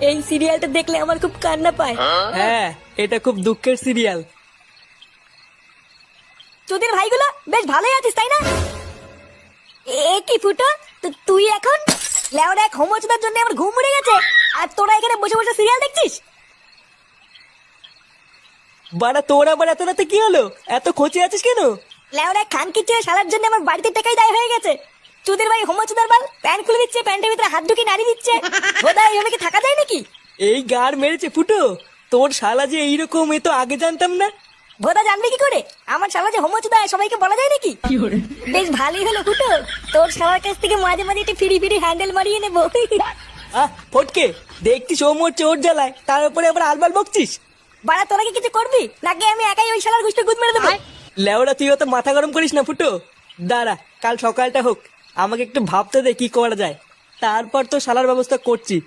এই সিরিয়ালটা দেখলে আমার খুব কান্না পায়। হ্যাঁ, এটা খুব দুঃখের সিরিয়াল। তোদের ভাইগুলো বেশ ভালোই আছিস তাই না? এ কি ফুটো, তুই এখন লেওড়া এক হোমোচুদার জন্য আমার ঘুম উড়ে গেছে, আর তোরা এখানে বসে বসে সিরিয়াল দেখছিস? বাড়া তোর আবার এত রাতে কি হলো? এত খোঁচে আছিস কেন? লেওড়া খানকির ছেলে শালার জন্য আমার বাড়িতে টাকাই দায় হয়ে গেছে। তোদের ভাই হোমোচুদার বাল প্যান্ট খুলে দিচ্ছে, প্যান্টের ভিতরে হাত ঢুকিয়ে নাড়ি দিচ্ছে। বোধ এইভাবে কি থাকা যায় নাকি? এই গার মেরেছে ফুটো, তোর শালা যে এইরকম, এ তো আগে জানতাম না। ভোদা জানবে কি করে আমার শালা যে হোমোচুদা সবাইকে বলা যায় নাকি? বেশ ভালোই হলো ফুটো, তোর শালার কাছ থেকে মাঝে মাঝে একটু ফিরি ফিরি হ্যান্ডেল মারিয়ে নেবো। ফটকে, দেখছিস ও মোর চোর জ্বালায়, তার উপরে আবার আলবাল বকছিস। বাড়া তোরা কি কিছু করবি নাকি আমি একাই ওই শালার গুষ্টি গুদ মেরে দেবো? লেওড়া তুই অত মাথা গরম করিস না ফুটো। দাঁড়া, কাল সকালটা হোক, আমাকে একটু ভাবতে দে কি করা যায়, তারপর তো শালার ব্যবস্থা করছি।